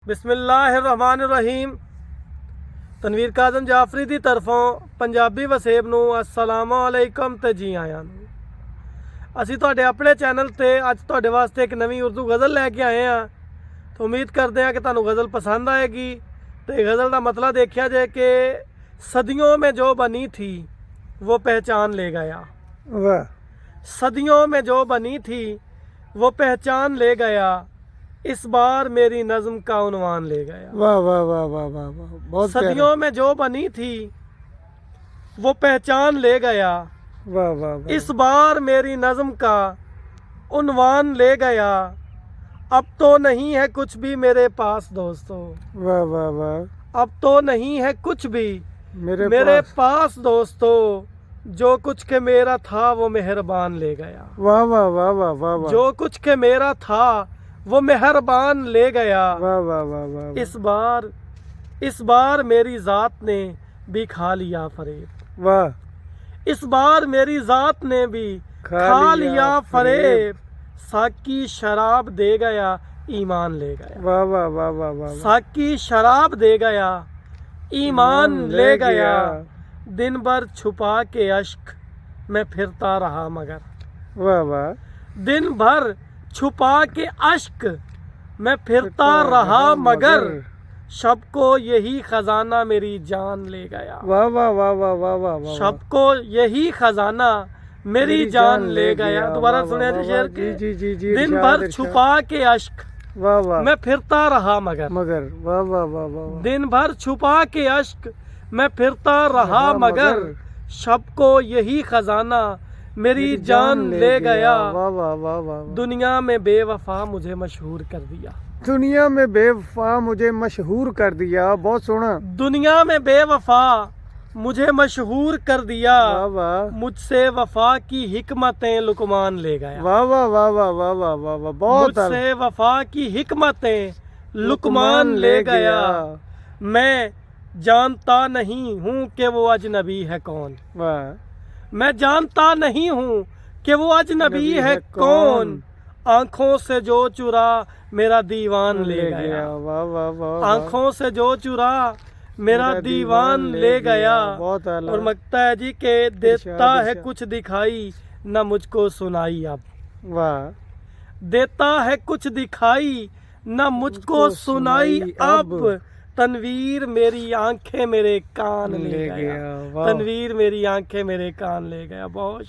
बिस्मिल्लाहिर्रहमानिर्रहीम। तनवीर काज़म जाफरी दी तरफों पंजाबी वसेब नूं अस्सलाम अलैकुम ते जी आया नूं। असी तुहाडे अपने चैनल ते अज तुहाडे वास्ते एक नवीं उर्दू गज़ल लैके आए हैं। तो उम्मीद करते हैं कि तुहानूं गज़ल पसंद आएगी। तो गज़ल का मतलब देखा जाए कि सदियों में जो बनी थी वो पहचान ले गया। वाह। सदियों में जो बनी थी वो पहचान ले गया, इस बार मेरी नज़्म का उन्वान ले गया। वाह वाह वाह वाह वाह वाह, बहुत सदियों में जो बनी थी वो पहचान ले गया, वाह वाह वाह। इस बार मेरी नज़्म का उन्वान ले गया। अब तो नहीं है कुछ भी मेरे पास दोस्तों, वाह वाह वाह, अब तो नहीं है कुछ भी मेरे पास दोस्तों। जो कुछ के मेरा था वो मेहरबान ले गया। वाह वाह वाह वाह वाह वाह, जो कुछ के मेरा था वो मेहरबान ले गया। वाह वाह वाह वाह, इस बार मेरी ज़ात ने भी खा लिया फरेब। वाह। इस बार मेरी ज़ात ने भी खा लिया फरेब। साकी शराब दे गया, ईमान ले गया। वाह वाह वाह वाह वाह, साकी शराब दे गया, ईमान ले गया। दिन भर छुपा के अश्क मैं फिरता रहा मगर, वाह वाह। दिन भर छुपा के अश्क मैं फिरता रहा मगर, शब को यही खजाना मेरी जान ले गया। वाह वाह वाह वाह वाह वाह वाह, शब को यही खजाना मेरी जान ले गया। दोबारा सुने थे शेर के। जी जी जी, दिन भर छुपा के अश्क वाह वाह मैं फिरता रहा मगर, वाह वाह वाह वाह, दिन भर छुपा के अश्क मैं फिरता रहा मगर, शब को यही खजाना मेरी जान ले गया। वाह वाह वाह वाह। दुनिया में बेवफा मुझे मशहूर कर दिया। दुनिया में बेवफा मुझे मशहूर कर दिया, बहुत सोना। दुनिया में बेवफा मुझे मशहूर कर दिया। वाह वाह, मुझसे वफा की हिकमतें लुकमान ले गया। वाह वाह वाह वाह वाह वाह वाह वाह, बहुत मुझसे वफा की हिकमतें लुकमान ले गया। मैं जानता नहीं हूँ कि वो अजनबी है कौन। वाह। मैं जानता नहीं हूँ कि वो अजनबी है कौन। आंखों से जो चुरा मेरा दीवान ले गया। वाह वाह वाह, आंखों से जो चुरा मेरा दीवान ले गया। बहुत आला। और मकता है जी के देता है कुछ दिखाई न मुझको सुनाई अब। वाह। देता है कुछ दिखाई न मुझको सुनाई अब। तनवीर मेरी आंखें मेरे कान ले गया। तनवीर मेरी आंखें मेरे कान ले गया। बहुत